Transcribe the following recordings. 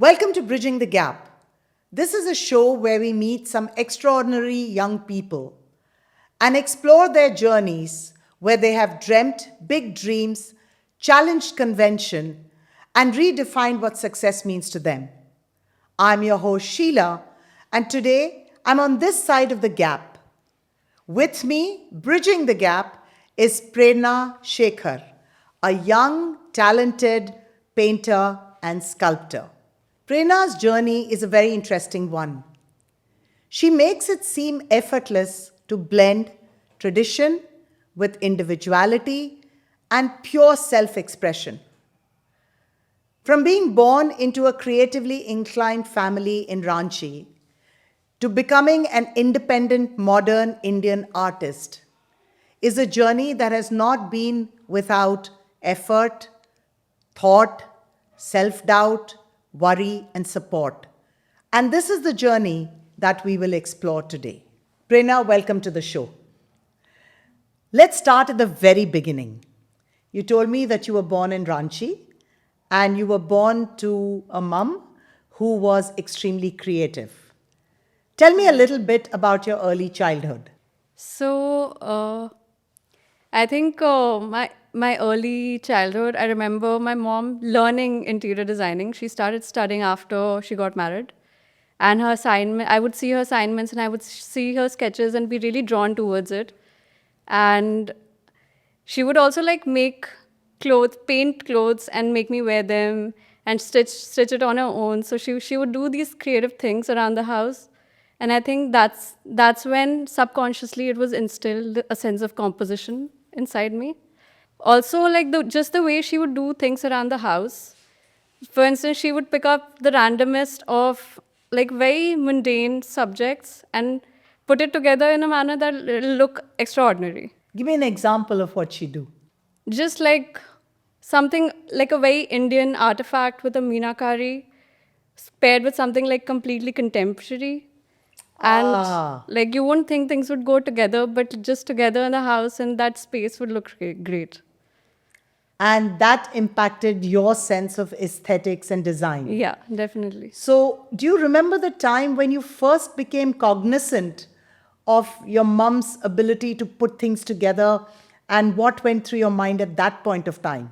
Welcome to Bridging the Gap. This is a show where we meet some extraordinary young people and explore their journeys where they have dreamt big dreams, challenged convention, and redefined what success means to them. I'm your host, Sheila, and today I'm on this side of the gap. With me, bridging the gap, is Prerna Shekhar, a young, talented painter and sculptor. Prerna's journey is a very interesting one. She makes it seem effortless to blend tradition with individuality and pure self expression. From being born into a creatively inclined family in Ranchi to becoming an independent modern Indian artist is a journey that has not been without effort, thought, self doubt, worry, and support. And this is the journey that we will explore today. Prerna, welcome to the show. Let's start at the very beginning. You told me that you were born in Ranchi and you were born to a mum who was extremely creative. Tell me a little bit about your early childhood. I think my early childhood, I remember my mom learning interior designing. She started studying after she got married. And her assignment, I would see her assignments and I would see her sketches and be really drawn towards it. And she would also like make clothes, paint clothes and make me wear them and stitch it on her own. So she would do these creative things around the house. And I think that's when subconsciously it was instilled a sense of composition inside me. Also, like just the way she would do things around the house. For instance, she would pick up the randomest of like very mundane subjects and put it together in a manner that will look extraordinary. Give me an example of what she do. Just like something like a very Indian artifact with a meenakari paired with something like completely contemporary. And like you wouldn't think things would go together, but just together in the house and that space would look great. And that impacted your sense of aesthetics and design. Yeah, definitely. So, do you remember the time when you first became cognizant of your mom's ability to put things together and what went through your mind at that point of time?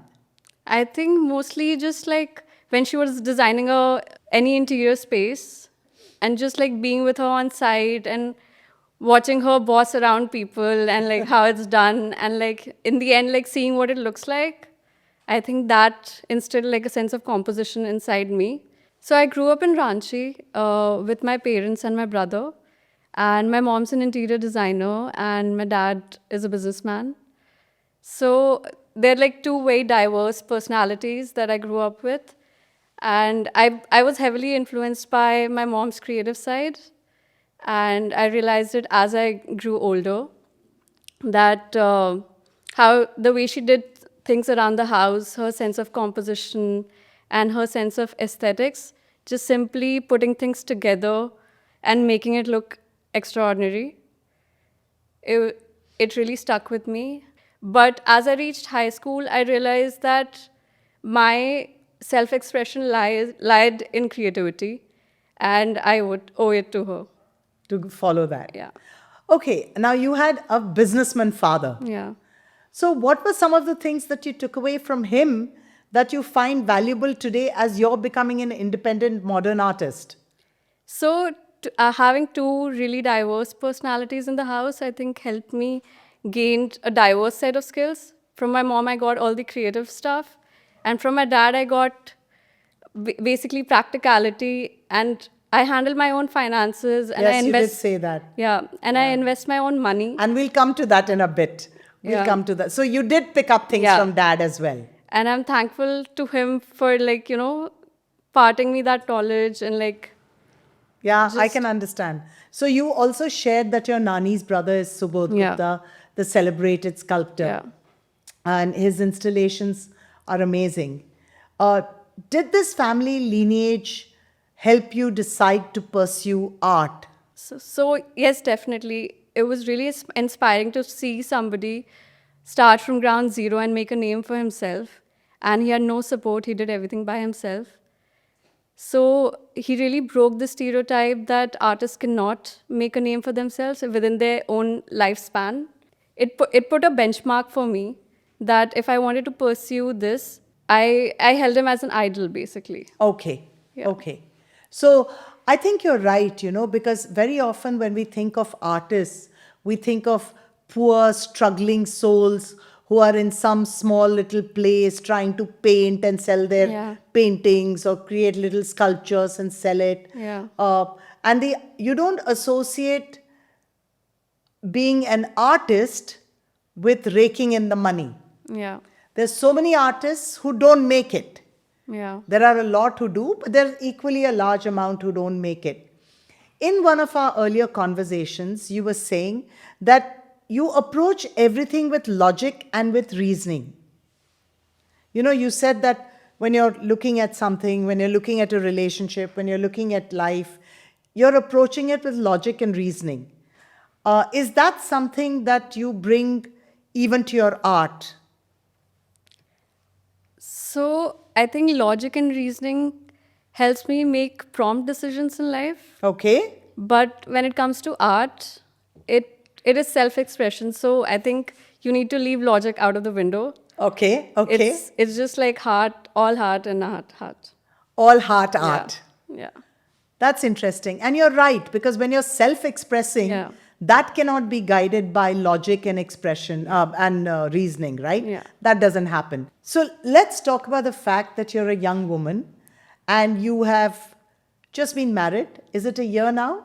I think mostly just like when she was designing any interior space and just like being with her on site and watching her boss around people and like how it's done and like in the end like seeing what it looks like. I think that instilled like a sense of composition inside me. So I grew up in Ranchi with my parents and my brother. And my mom's an interior designer and my dad is a businessman. So they're like two very diverse personalities that I grew up with. And I was heavily influenced by my mom's creative side. And I realized it as I grew older that how the way she did things around the house, her sense of composition, and her sense of aesthetics, just simply putting things together and making it look extraordinary. It really stuck with me. But as I reached high school, I realized that my self-expression lied in creativity, and I would owe it to her. To follow that? Yeah. Okay, now you had a businessman father. Yeah. So, what were some of the things that you took away from him that you find valuable today as you're becoming an independent modern artist? So, having two really diverse personalities in the house, I think helped me gain a diverse set of skills. From my mom, I got all the creative stuff. And from my dad, I got basically practicality. And I handle my own finances. And Yes, I you invest, did say that. Yeah. And I invest my own money. And we'll come to that in a bit. We'll Yeah. come to that. So, you did pick up things Yeah. from dad as well. And I'm thankful to him for, like, parting me that knowledge and, like, Yeah, I just, can understand. So, you also shared that your Nani's brother is Subodh Yeah. Gupta, the celebrated sculptor. yeah. And his installations are amazing. Did this family lineage help you decide to pursue art? So yes, definitely. It was really inspiring to see somebody start from ground zero and make a name for himself. And he had no support. He did everything by himself. So he really broke the stereotype that artists cannot make a name for themselves within their own lifespan. It put a benchmark for me that if I wanted to pursue this, I held him as an idol, basically. Okay, Yeah. okay. So I think you're right, because very often when we think of artists, we think of poor, struggling souls who are in some small little place trying to paint and sell their Yeah. paintings or create little sculptures and sell it. Yeah. And you don't associate being an artist with raking in the money. Yeah. There's so many artists who don't make it. Yeah. There are a lot who do, but there's equally a large amount who don't make it. In one of our earlier conversations, you were saying that you approach everything with logic and with reasoning. You said that when you're looking at something, when you're looking at a relationship, when you're looking at life, you're approaching it with logic and reasoning. Is that something that you bring even to your art? So I think logic and reasoning helps me make prompt decisions in life. Okay. But when it comes to art, it is self-expression. So I think you need to leave logic out of the window. Okay. Okay. It's just like heart and heart. All heart Yeah. art. Yeah. That's interesting. And you're right, because when you're self expressing, Yeah. that cannot be guided by logic and expression and reasoning, right? Yeah. That doesn't happen. So let's talk about the fact that you're a young woman and you have just been married. Is it a year now?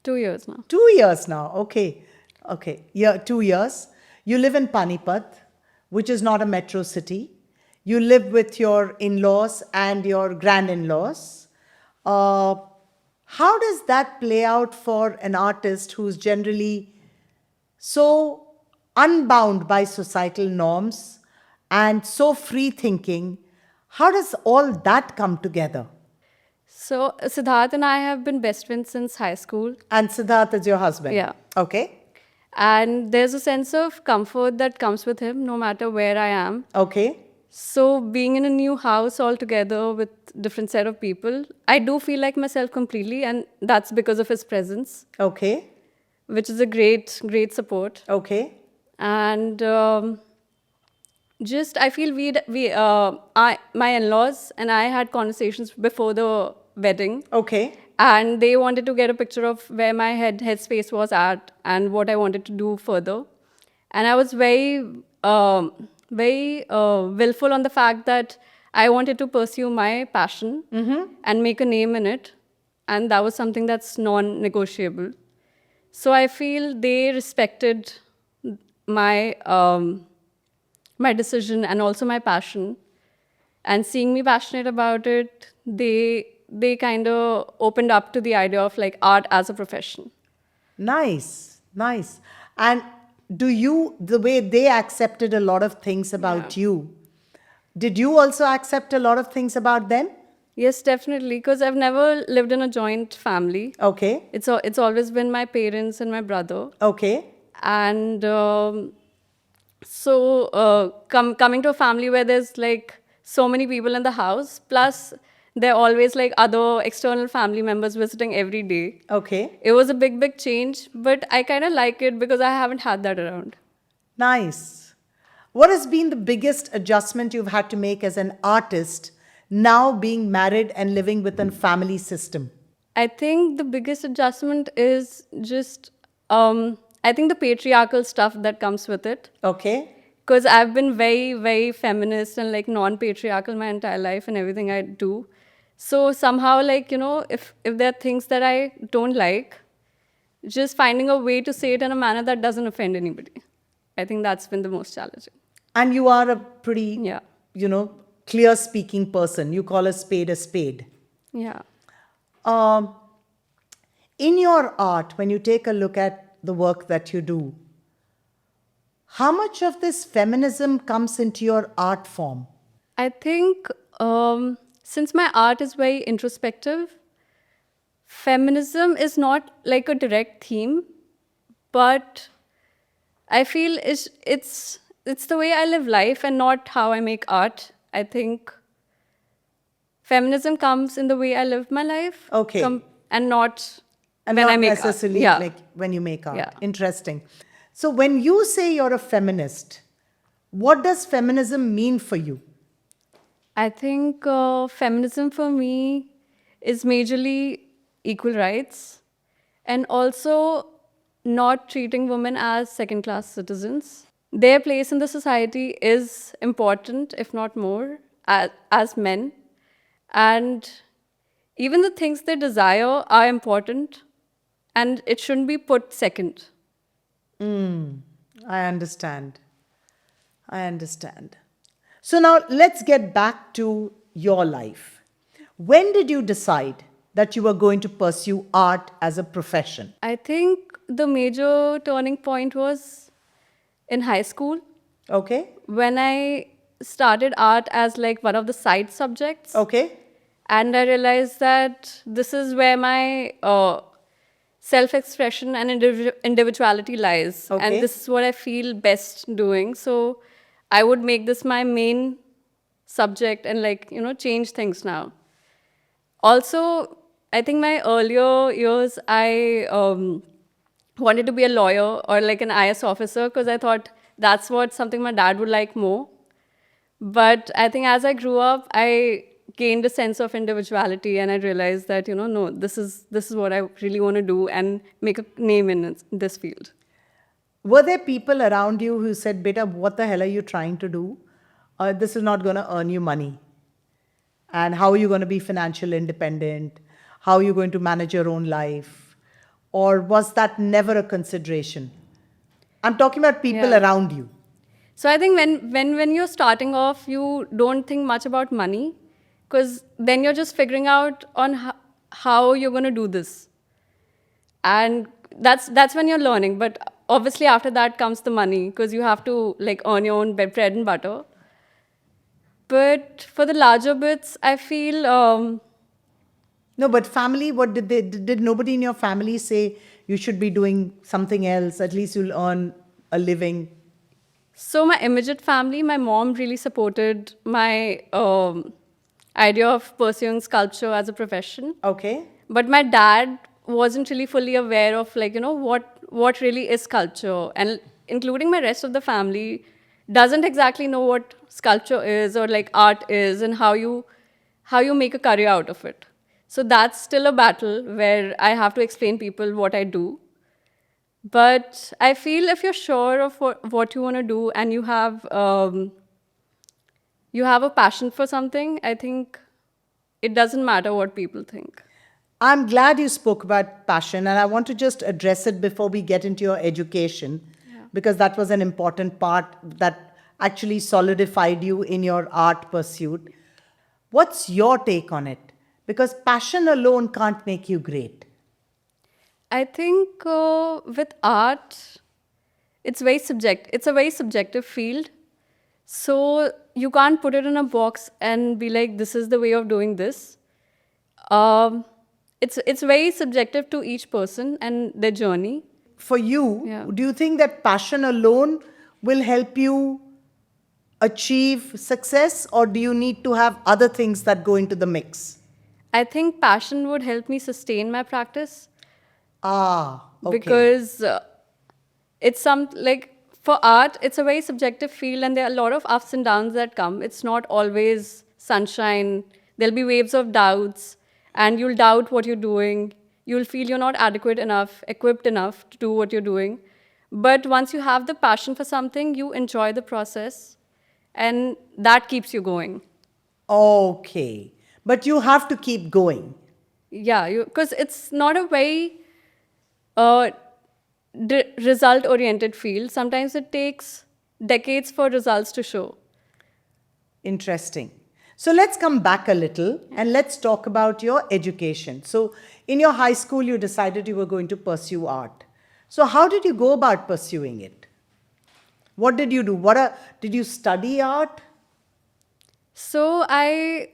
2 years now. 2 years now. Okay. Okay. Yeah, 2 years. You live in Panipat, which is not a metro city. You live with your in laws and your grand in laws. How does that play out for an artist who's generally so unbound by societal norms and so free thinking? How does all that come together? So Siddharth and I have been best friends since high school. And Siddharth is your husband. Yeah. Okay. And there's a sense of comfort that comes with him no matter where I am. Okay. So being in a new house altogether with different set of people, I do feel like myself completely, and that's because of his presence, Okay. which is a great support. Okay. And just I feel my in-laws and I had conversations before the wedding, Okay. and they wanted to get a picture of where my headspace was at and what I wanted to do further. And I was very willful on the fact that I wanted to pursue my passion and make a name in it, and that was something that's non-negotiable. So I feel they respected my my decision and also my passion, and seeing me passionate about it, they kind of opened up to the idea of like art as a profession. Nice. Nice. And the way they accepted a lot of things about you, did you also accept a lot of things about them? Yes, definitely, because I've never lived in a joint family. Okay. It's always been my parents and my brother. Okay. And so coming to a family where there's like so many people in the house, plus there are always like other external family members visiting every day. Okay. It was a big change, but I kind of like it because I haven't had that around. Nice. What has been the biggest adjustment you've had to make as an artist now being married and living within family system? I think the biggest adjustment is just, I think the patriarchal stuff that comes with it. Okay. Because I've been very feminist and like non-patriarchal my entire life and everything I do. So somehow, like, if there are things that I don't like, just finding a way to say it in a manner that doesn't offend anybody. I think that's been the most challenging. And you are a pretty, Yeah. clear speaking person. You call a spade a spade. Yeah. In your art, when you take a look at the work that you do, how much of this feminism comes into your art form? I think since my art is very introspective, feminism is not like a direct theme, but I feel it's the way I live life and not how I make art. I think feminism comes in the way I live my life. Okay. And not And when not I make art. necessarily Yeah. like when you make art. Yeah. Interesting. So when you say you're a feminist, what does feminism mean for you? I think feminism for me is majorly equal rights and also not treating women as second class citizens. Their place in the society is important, if not more, as men. And even the things they desire are important and it shouldn't be put second. I understand. I understand. So now let's get back to your life. When did you decide that you were going to pursue art as a profession? I think the major turning point was in high school Okay? when I started art as like one of the side subjects. Okay? And I realized that this is where my self-expression and individuality lies. Okay. And this is what I feel best doing. So I would make this my main subject and like, change things now. Also, I think my earlier years, I wanted to be a lawyer or like an IS officer because I thought that's what something my dad would like more. But I think as I grew up, I gained a sense of individuality and I realized that, no, this is what I really want to do and make a name in this field. Were there people around you who said, Beta, what the hell are you trying to do? This is not going to earn you money. And how are you going to be financially independent? How are you going to manage your own life? Or was that never a consideration? I'm talking about people Yeah. around you. So I think when you're starting off, you don't think much about money because then you're just figuring out on how you're going to do this. And that's when you're learning. But obviously after that comes the money because you have to like earn your own bread and butter. But for the larger bits, I feel No, but family, what did nobody in your family say you should be doing something else? At least you'll earn a living. so my immediate family, my mom really supported my idea of pursuing sculpture as a profession. Okay. But my dad wasn't really fully aware of like, what really is sculpture. And including my rest of the family doesn't exactly know what sculpture is or like art is and how you make a career out of it. So that's still a battle where I have to explain people what I do. But I feel if you're sure of what you want to do and you have a passion for something, I think it doesn't matter what people think. I'm glad you spoke about passion, and I want to just address it before we get into your education, because that was an important part that actually solidified you in your art pursuit. What's your take on it? Because passion alone can't make you great. I think with art, it's a very subjective field. So you can't put it in a box and be like, this is the way of doing this. It's very subjective to each person and their journey. For you, Yeah. do you think that passion alone will help you achieve success, or do you need to have other things that go into the mix? I think passion would help me sustain my practice Ah, okay. because it's for art, it's a very subjective field and there are a lot of ups and downs that come. It's not always sunshine. There'll be waves of doubts and you'll doubt what you're doing. You'll feel you're not adequate enough, equipped enough to do what you're doing. But once you have the passion for something, you enjoy the process and that keeps you going. Okay. But you have to keep going. Yeah, because it's not a very result-oriented field. Sometimes it takes decades for results to show. Interesting. So let's come back a little and let's talk about your education. So in your high school, you decided you were going to pursue art. So how did you go about pursuing it? What did you do? Did you study art? So I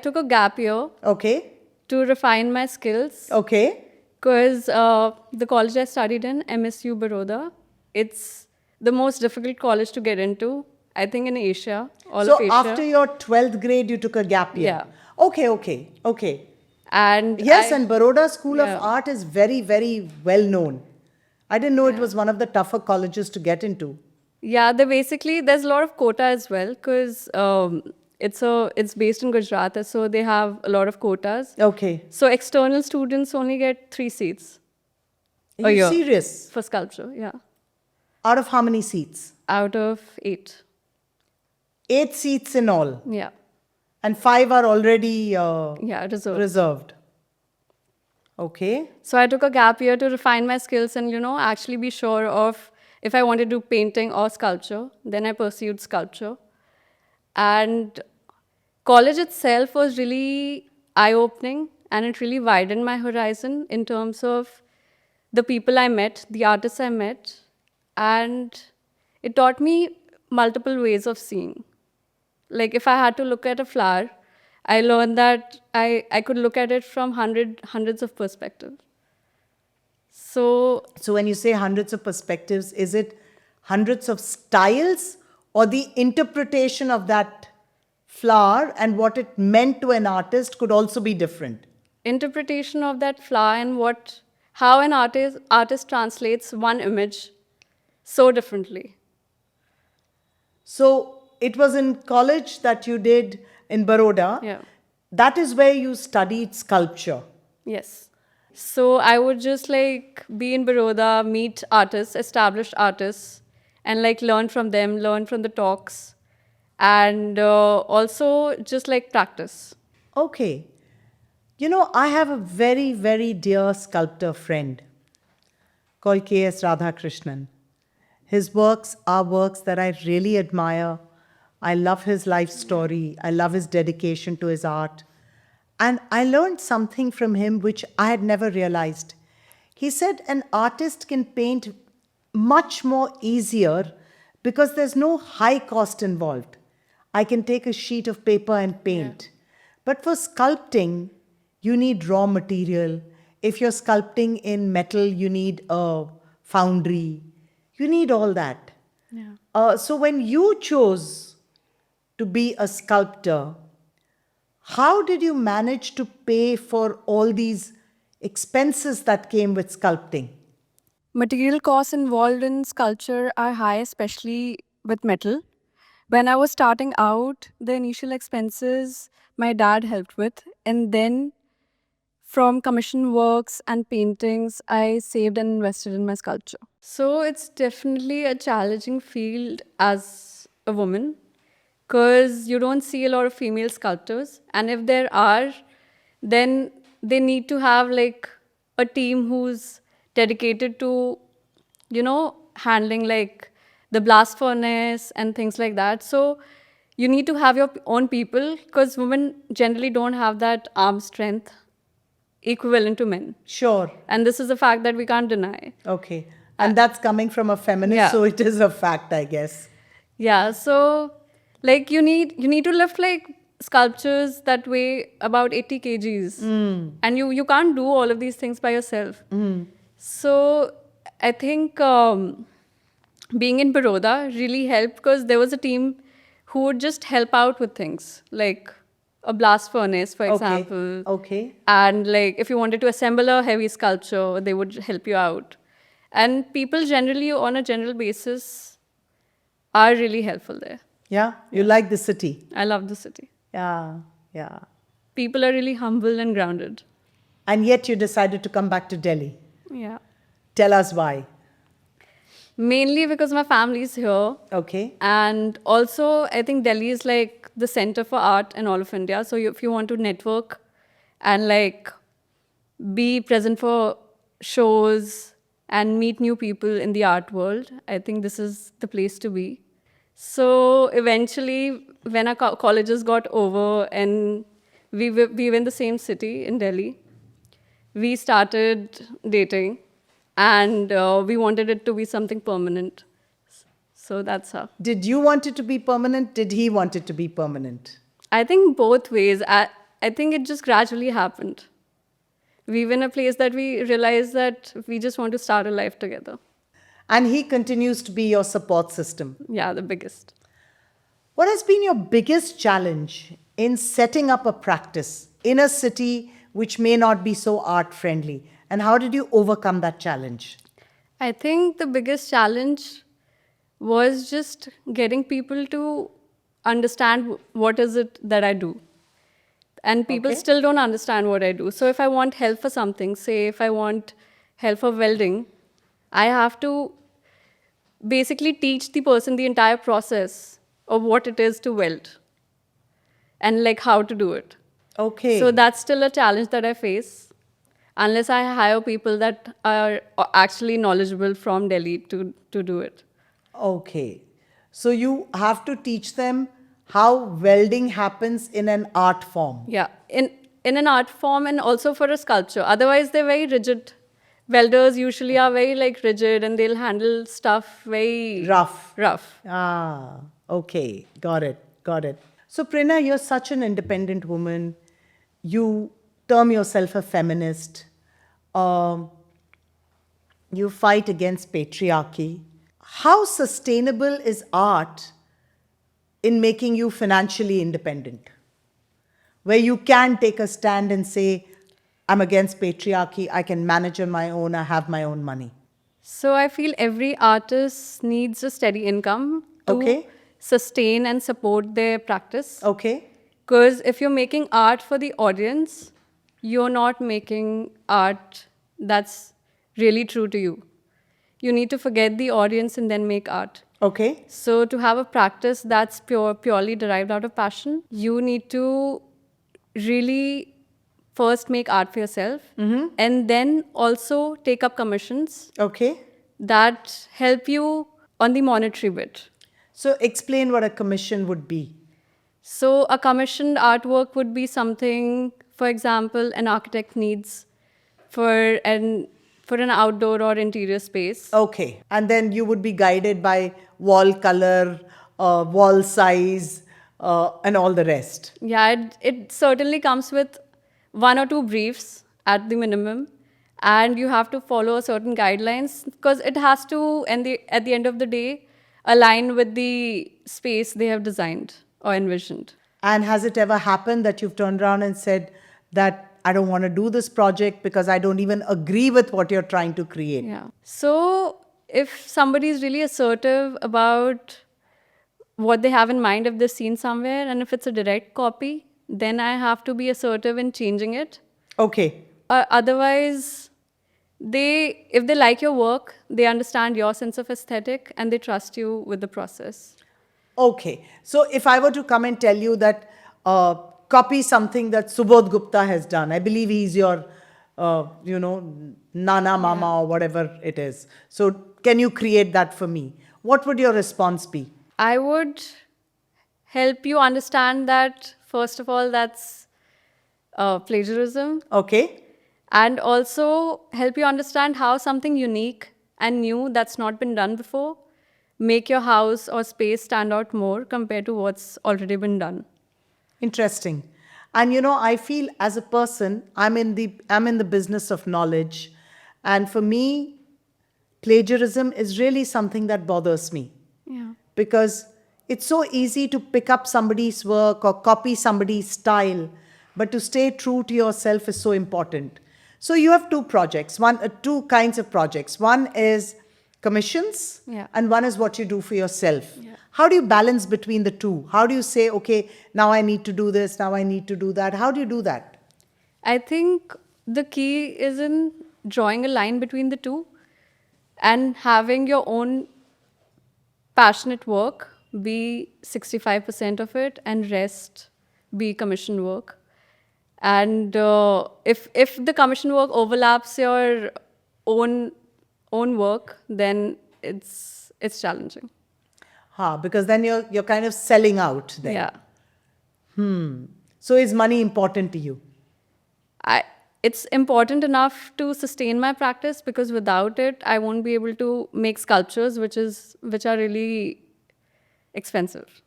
took a gap year Okay. to refine my skills Okay. because the college I studied in, MSU Baroda, it's the most difficult college to get into, I think in Asia, all of So Asia. after your 12th grade, you took a gap year. Yeah. Okay, okay, okay. And Yes, and Baroda School of yeah. Art is very, very well known. I didn't know it Yeah. was one of the tougher colleges to get into. Yeah, there's a lot of quota as well because it's based in Gujarat, so they have a lot of quotas. Okay. So external students only get 3 seats Are a you year serious? for sculpture. Yeah, Out of how many seats? out of 8. 8 seats in all. Yeah, And 5 are already yeah, reserved. reserved. Okay. So I took a gap year to refine my skills and actually be sure of if I wanted to do painting or sculpture. Then I pursued sculpture, and college itself was really eye-opening, and it really widened my horizon in terms of the people I met, the artists I met, and it taught me multiple ways of seeing. Like if I had to look at a flower, I learned that I could look at it from hundreds of perspectives. So So when you say hundreds of perspectives, is it hundreds of styles or the interpretation of that flower and what it meant to an artist could also be different? interpretation of that flower and how an artist translates one image so differently. So it was in college that you did in Baroda. Yeah. That is where you studied sculpture. Yes. So I would just like be in Baroda, meet artists, established artists, and like learn from them, learn from the talks, and also just like practice. Okay. You know, I have a very, very dear sculptor friend called K.S. Radhakrishnan. His works are works that I really admire. I love his life story. I love his dedication to his art. And I learned something from him which I had never realized. He said an artist can paint much more easier because there's no high cost involved. I can take a sheet of paper and paint. But for sculpting, you need raw material. If you're sculpting in metal, you need a foundry. You need all that. Yeah. So when you chose to be a sculptor, how did you manage to pay for all these expenses that came with sculpting? Material costs involved in sculpture are high, especially with metal. When I was starting out, the initial expenses my dad helped with, and then from commission works and paintings, I saved and invested in my sculpture. So it's definitely a challenging field as a woman because you don't see a lot of female sculptors. And if there are, then they need to have like a team who's dedicated to, handling like the blast furnace and things like that. So you need to have your own people because women generally don't have that arm strength equivalent to men. Sure. And this is a fact that we can't deny. Okay. And that's coming from a feminist, Yeah. so it is a fact, I guess. Yeah, so like you need to lift like sculptures that weigh about 80 kgs. And you can't do all of these things by yourself. So I think being in Baroda really helped because there was a team who would just help out with things like a blast furnace, for example. Okay. And like if you wanted to assemble a heavy sculpture, they would help you out. And people generally, on a general basis, are really helpful there. Yeah. You like the city. I love the city. Yeah. Yeah. People are really humble and grounded. And yet you decided to come back to Delhi. Yeah. Tell us why. Mainly because my family is here. Okay. And also, I think Delhi is like the center for art in all of India. So if you want to network and like be present for shows and meet new people in the art world, I think this is the place to be. So eventually, when our colleges got over and we were in the same city in Delhi, we started dating and we wanted it to be something permanent. So that's how. Did you want it to be permanent? Did he want it to be permanent? I think both ways. I think it just gradually happened. We were in a place that we realized that we just want to start a life together. And he continues to be your support system. Yeah, the biggest. What has been your biggest challenge in setting up a practice in a city which may not be so art friendly? And how did you overcome that challenge? I think the biggest challenge was just getting people to understand what is it that I do. And people Okay. still don't understand what I do. So if I want help for something, say if I want help for welding, I have to basically teach the person the entire process of what it is to weld and like how to do it. Okay. So that's still a challenge that I face unless I hire people that are actually knowledgeable from Delhi to do it. Okay. So you have to teach them how welding happens in an art form. Yeah, in an art form and also for a sculpture. Otherwise, they're very rigid. Welders usually are very like rigid and they'll handle stuff very Rough. rough. Ah, okay. Got it. Got it. So, Prerna, you're such an independent woman. You term yourself a feminist. Um, you fight against patriarchy. How sustainable is art in making you financially independent? Where you can take a stand and say, I'm against patriarchy, I can manage on my own, I have my own money. So I feel every artist needs a steady income to Okay. sustain and support their practice. Okay. Because if you're making art for the audience, you're not making art that's really true to you. You need to forget the audience and then make art. Okay. So to have a practice that's purely derived out of passion, you need to really first make art for yourself and then also take up commissions Okay. that help you on the monetary bit. So explain what a commission would be. So a commissioned artwork would be something, for example, an architect needs for an outdoor or interior space. Okay. And then you would be guided by wall color, wall size, and all the rest. Yeah, it certainly comes with one or two briefs at the minimum, and you have to follow certain guidelines because it has to, at the end of the day, align with the space they have designed or envisioned. And has it ever happened that you've turned around and said that I don't want to do this project because I don't even agree with what you're trying to create? Yeah. So if somebody is really assertive about what they have in mind if they've seen somewhere, and if it's a direct copy, then I have to be assertive in changing it. Okay. Otherwise, if they like your work, they understand your sense of aesthetic and they trust you with the process. Okay. So if I were to come and tell you that copy something that Subodh Gupta has done, I believe he's your, Nana Mama or whatever it is. So can you create that for me? What would your response be? I would help you understand that, first of all, that's plagiarism, Okay. and also help you understand how something unique and new that's not been done before make your house or space stand out more compared to what's already been done. Interesting. And I feel as a person, I'm in the business of knowledge. And for me, plagiarism is really something that bothers me. Yeah. Because it's so easy to pick up somebody's work or copy somebody's style, but to stay true to yourself is so important. So you have two kinds of projects. One is commissions, Yeah. and one is what you do for yourself. Yeah. How do you balance between the two? How do you say, okay, now I need to do this, now I need to do that? How do you do that? I think the key is in drawing a line between the two and having your own passionate work be 65% of it and rest be commission work. And if the commission work overlaps your own work, then it's challenging. Because then you're kind of selling out then. Yeah. So is money important to you? It's important enough to sustain my practice because without it, I won't be able to make sculptures, which are really expensive.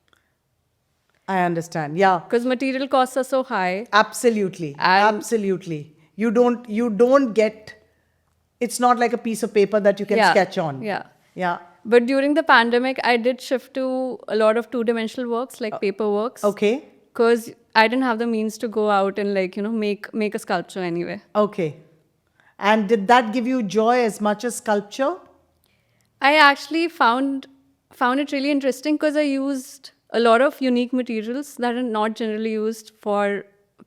I understand. Yeah. Because material costs are so high. Absolutely. And- Absolutely. You don't get, it's not like a piece of paper that you can Yeah, sketch on. yeah. Yeah. But during the pandemic, I did shift to a lot of two-dimensional works like paper works. Okay. Because I didn't have the means to go out and like, make a sculpture anyway. Okay. And did that give you joy as much as sculpture? I actually found it really interesting because I used a lot of unique materials that are not generally used for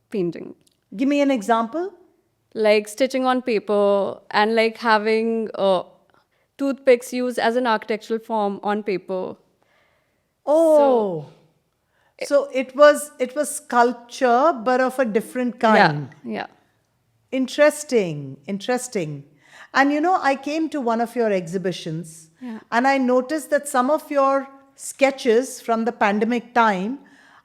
painting, Give me an example. like stitching on paper and like having toothpicks used as an architectural form on paper. So Oh, so it was sculpture, but of a different yeah, kind. yeah, Interesting, interesting. And I came to one of your exhibitions yeah. and I noticed that some of your sketches from the pandemic time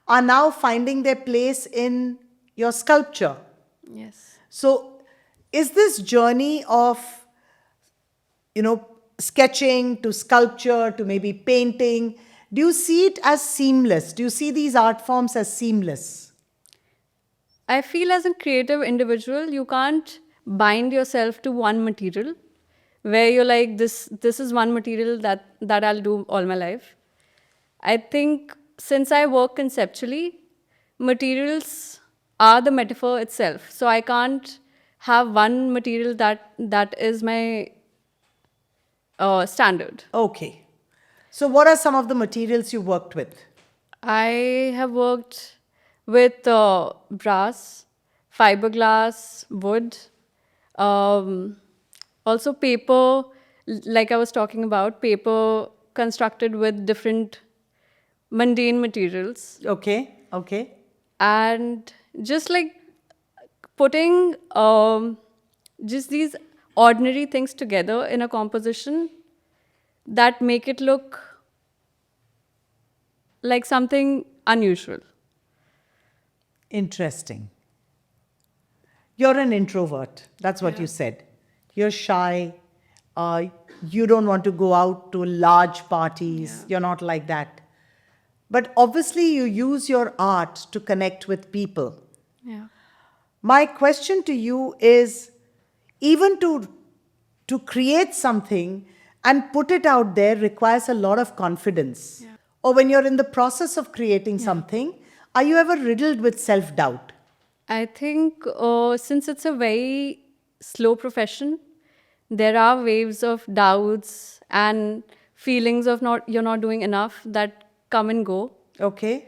are now finding their place in your sculpture. Yes. So, is this journey of, sketching to sculpture to maybe painting, do you see it as seamless? Do you see these art forms as seamless? I feel as a creative individual, you can't bind yourself to one material where you're like this is one material that I'll do all my life. I think since I work conceptually, materials are the metaphor itself. So I can't have one material that is my standard. Okay. So, what are some of the materials you worked with? I have worked with brass, fiberglass, wood, um, also paper, like I was talking about, paper constructed with different mundane materials, Okay, okay. and just like putting just these ordinary things together in a composition that make it look like something unusual. Interesting. You're an introvert. That's what Yeah. you said. You're shy. Uh, you don't want to go out to large parties. Yeah. You're not like that. But obviously, you use your art to connect with people. Yeah. My question to you is, even to create something and put it out there requires a lot of confidence. Yeah. Or when you're in the process of creating Yeah. something, are you ever riddled with self doubt? I think since it's a very slow profession, there are waves of doubts and feelings of not you're not doing enough that come and go. Okay.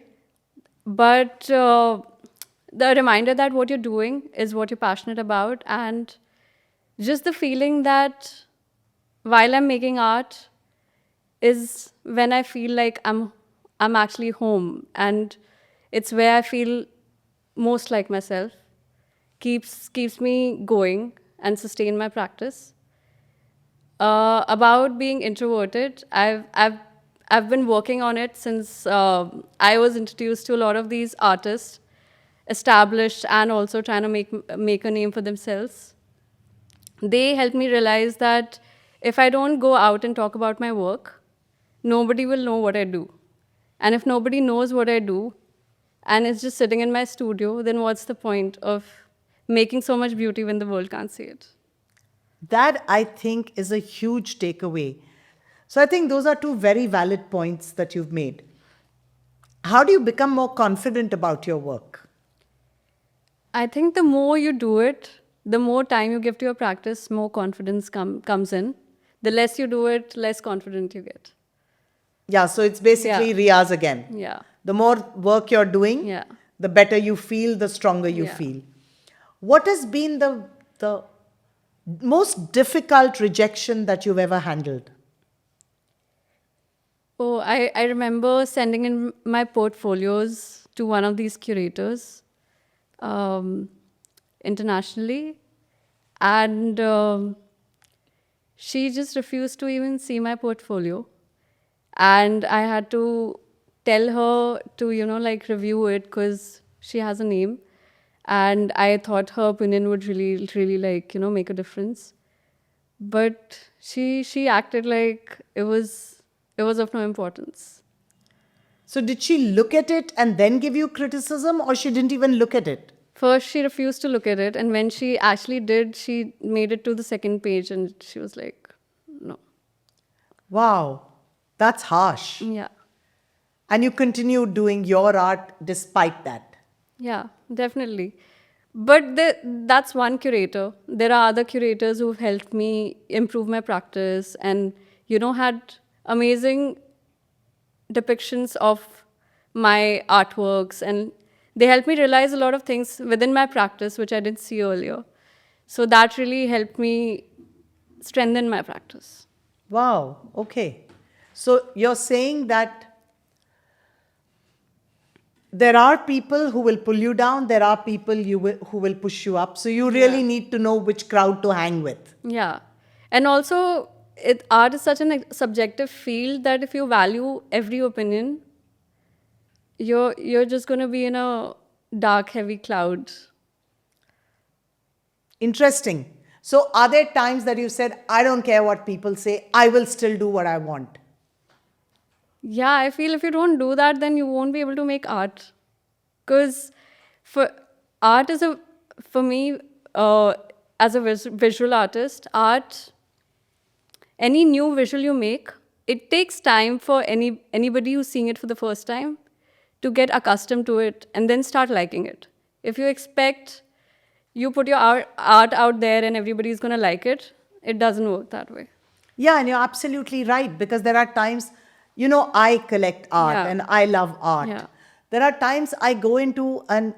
But the reminder that what you're doing is what you're passionate about, and just the feeling that while I'm making art is when I feel like I'm actually home, and it's where I feel most like myself. Keeps me going and sustain my practice. About being introverted, I've been working on it since I was introduced to a lot of these artists, established and also trying to make a name for themselves. They helped me realize that if I don't go out and talk about my work, nobody will know what I do. And if nobody knows what I do, and it's just sitting in my studio, then what's the point of making so much beauty when the world can't see it? That I think is a huge takeaway. So I think those are two very valid points that you've made. How do you become more confident about your work? I think the more you do it, the more time you give to your practice, more confidence comes in. The less you do it, less confident you get. Yeah, so it's Yeah, basically Riyaz again. yeah, The more work you're doing, yeah, the better you feel, the stronger you yeah. feel. What has been the most difficult rejection that you've ever handled? Oh, I remember sending in my portfolios to one of these curators um, internationally, and she just refused to even see my portfolio. And I had to tell her to, like review it because she has a name. And I thought her opinion would really, really like, make a difference. But she acted like it was of no importance. So did she look at it and then give you criticism, or she didn't even look at it? First, she refused to look at it, and when she actually did, she made it to the second page, and she was like, "No." Wow, that's harsh. Yeah, And you continued doing your art despite that. Yeah, definitely. But that's one curator. There are other curators who've helped me improve my practice and, had amazing depictions of my artworks. And they helped me realize a lot of things within my practice, which I didn't see earlier. So that really helped me strengthen my practice. Wow, okay. So you're saying that there are people who will pull you down, there are people who will push you up. So you really Yeah. need to know which crowd to hang with. Yeah. And also, art is such a subjective field that if you value every opinion, you're just going to be in a dark, heavy cloud. Interesting. So are there times that you said, I don't care what people say, I will still do what I want? Yeah, I feel if you don't do that, then you won't be able to make art. Because for art is for me, as a visual artist, any new visual you make, it takes time for anybody who's seeing it for the first time to get accustomed to it and then start liking it. If you expect you put your art out there and everybody's going to like it doesn't work that way. Yeah, and you're absolutely right, because there are times, I collect art Yeah. and I love art. Yeah. There are times I go into an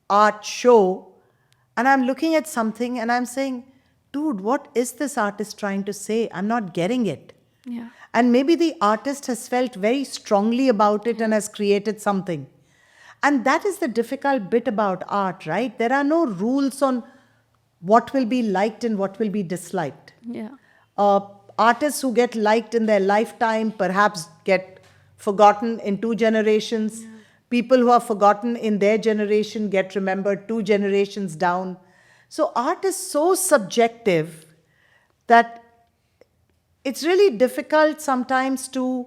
art show and I'm looking at something and I'm saying, dude, what is this artist trying to say? I'm not getting it. Yeah. And maybe the artist has felt very strongly about it and has created something. And that is the difficult bit about art, right? There are no rules on what will be liked and what will be disliked. Yeah. Uh, Artists who get liked in their lifetime perhaps get forgotten in 2 generations. Yeah. People who are forgotten in their generation get remembered 2 generations down. So art is so subjective that it's really difficult sometimes to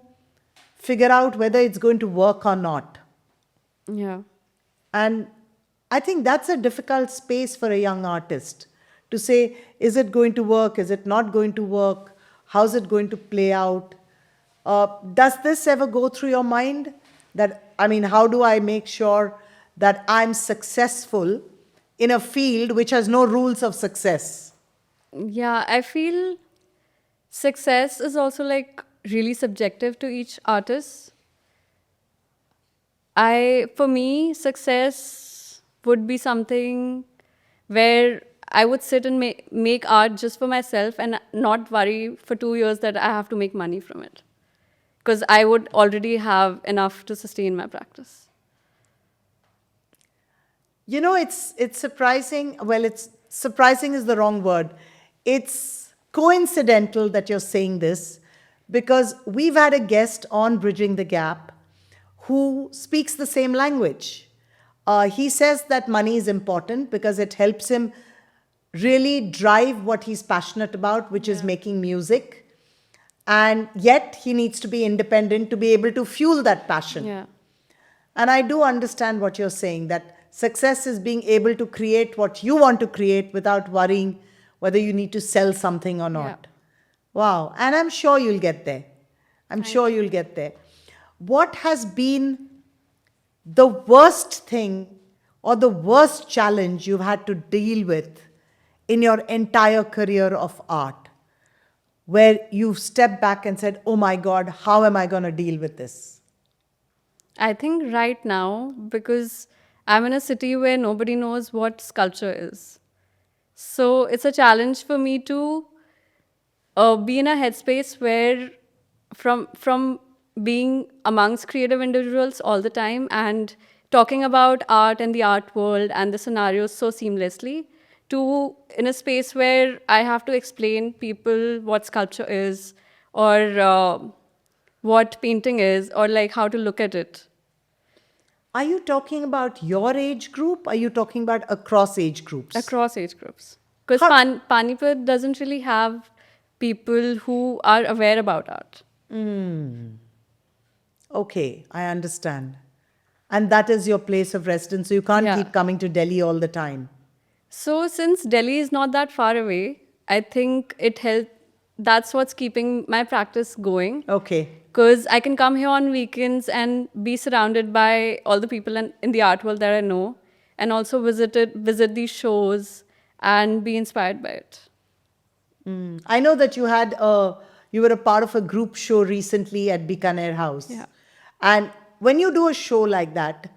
figure out whether it's going to work or not. Yeah. And I think that's a difficult space for a young artist to say, is it going to work? Is it not going to work? How's it going to play out? Does this ever go through your mind? How do I make sure that I'm successful in a field which has no rules of success? Yeah, I feel success is also like really subjective to each artist. For me, success would be something where I would sit and make art just for myself and not worry for 2 years that I have to make money from it. Because I would already have enough to sustain my practice. It's surprising. Well, it's surprising is the wrong word. It's coincidental that you're saying this, because we've had a guest on Bridging the Gap who speaks the same language. He says that money is important because it helps him really drive what he's passionate about, which is making music. And yet he needs to be independent to be able to fuel that passion. Yeah. And I do understand what you're saying, that success is being able to create what you want to create without worrying whether you need to sell something or not. Yeah. Wow. And I'm sure you'll get there. I'm sure you'll get there. What has been the worst thing or the worst challenge you've had to deal with in your entire career of art, where you've stepped back and said, oh my God, how am I going to deal with this? I think right now, because I'm in a city where nobody knows what sculpture is. So it's a challenge for me to be in a headspace where from being amongst creative individuals all the time and talking about art and the art world and the scenarios so seamlessly, to in a space where I have to explain people what sculpture is, or what painting is, or like how to look at it. Are you talking about your age group? Are you talking about across age groups? Across age groups. Because How- Panipat doesn't really have people who are aware about art. Okay, I understand. And that is your place of residence, so you can't Yeah. keep coming to Delhi all the time. So since Delhi is not that far away, I think it helped. That's what's keeping my practice going. Okay. Because I can come here on weekends and be surrounded by all the people in the art world that I know. and also visit these shows and be inspired by it. I know that you were a part of a group show recently at Bikaner House. Yeah. And when you do a show like that,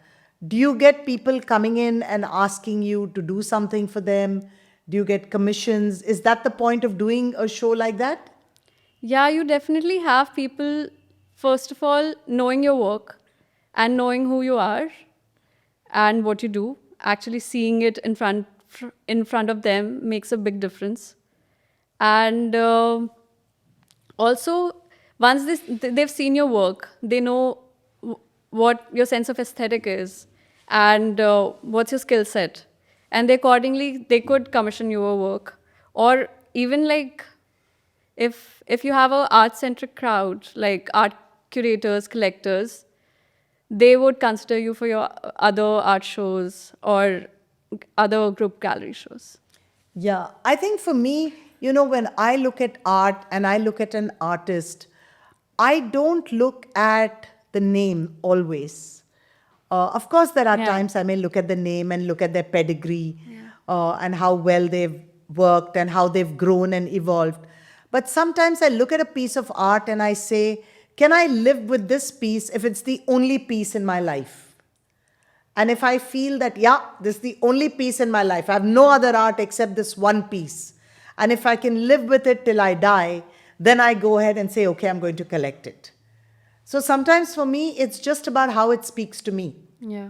do you get people coming in and asking you to do something for them? Do you get commissions? Is that the point of doing a show like that? Yeah, you definitely have people, first of all, knowing your work and knowing who you are and what you do. Actually seeing it in front of them makes a big difference. And also, once they've seen your work, they know what your sense of aesthetic is and what's your skill set. And they accordingly, they could commission your work. Or even like if you have a art-centric crowd, like art curators, collectors, they would consider you for your other art shows or other group gallery shows. Yeah, I think for me, when I look at art and I look at an artist, I don't look at the name always. Of course, there are Yeah. times I may look at the name and look at their pedigree Yeah. and how well they've worked and how they've grown and evolved. But sometimes I look at a piece of art and I say, can I live with this piece if it's the only piece in my life? And if I feel that, yeah, this is the only piece in my life, I have no other art except this one piece. And if I can live with it till I die, then I go ahead and say, okay, I'm going to collect it. So sometimes for me, it's just about how it speaks to me. Yeah.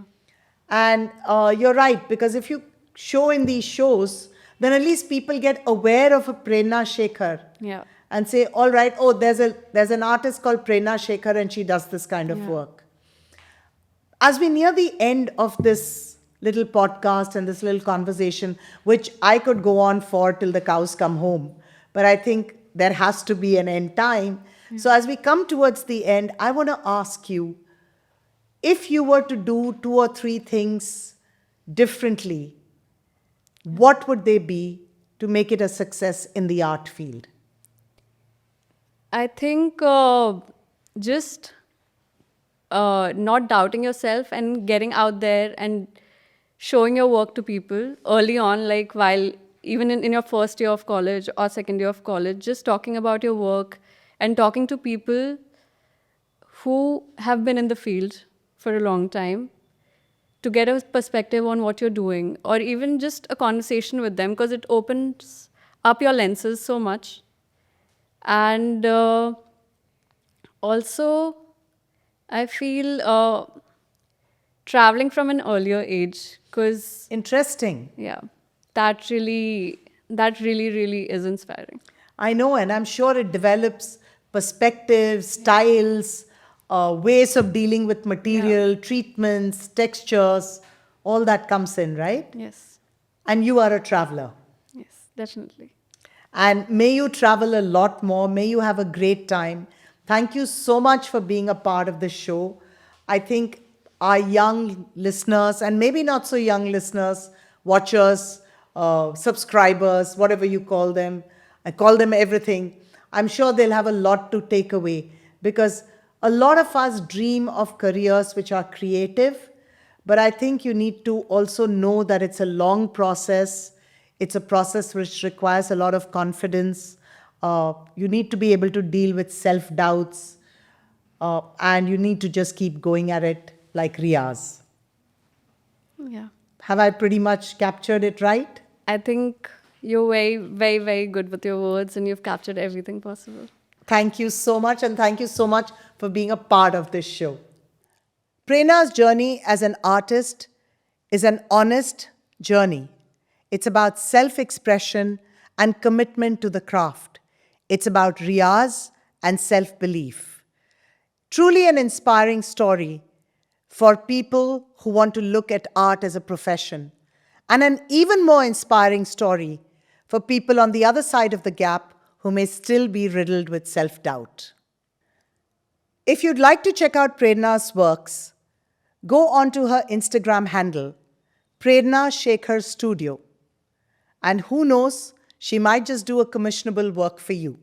And you're right, because if you show in these shows, then at least people get aware of a Prerna Shekhar Yeah. and say, all right, oh, there's an artist called Prerna Shekhar and she does this kind of Yeah. work. As we near the end of this little podcast and this little conversation, which I could go on for till the cows come home, but I think there has to be an end time. So as we come towards the end, I want to ask you, if you were to do 2 or 3 things differently, what would they be to make it a success in the art field? I think just not doubting yourself and getting out there and showing your work to people early on, like while even in your first year of college or second year of college, just talking about your work and talking to people who have been in the field for a long time to get a perspective on what you're doing, or even just a conversation with them, because it opens up your lenses so much. And also, I feel traveling from an earlier age, because Interesting. yeah, that really is inspiring. I know, and I'm sure it develops perspectives, styles, ways of dealing with material, treatments, textures, all that comes in, right? Yes, And you are a traveler. yes, definitely. And may you travel a lot more. May you have a great time. Thank you so much for being a part of this show. I think our young listeners, and maybe not so young listeners, watchers, subscribers, whatever you call them, I call them everything. I'm sure they'll have a lot to take away, because a lot of us dream of careers which are creative, but I think you need to also know that it's a long process. It's a process which requires a lot of confidence. You need to be able to deal with self-doubts, and you need to just keep going at it like Riaz. Yeah. Have I pretty much captured it right? I think you're very, very, very good with your words and you've captured everything possible. Thank you so much, and thank you so much for being a part of this show. Prerna's journey as an artist is an honest journey. It's about self-expression and commitment to the craft. It's about Riaz and self-belief. Truly an inspiring story for people who want to look at art as a profession, and an even more inspiring story for people on the other side of the gap who may still be riddled with self-doubt. If you'd like to check out Prerna's works, go onto her Instagram handle, Prerna Shekhar Studio. And who knows, she might just do a commissionable work for you.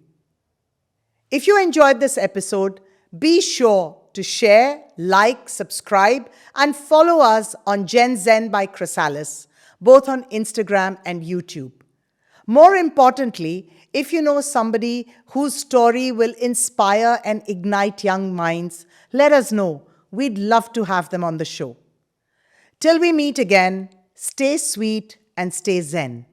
If you enjoyed this episode, be sure to share, like, subscribe, and follow us on Gen Zen by Chrysalis, both on Instagram and YouTube. More importantly, if you know somebody whose story will inspire and ignite young minds, let us know. We'd love to have them on the show. Till we meet again, stay sweet and stay Zen.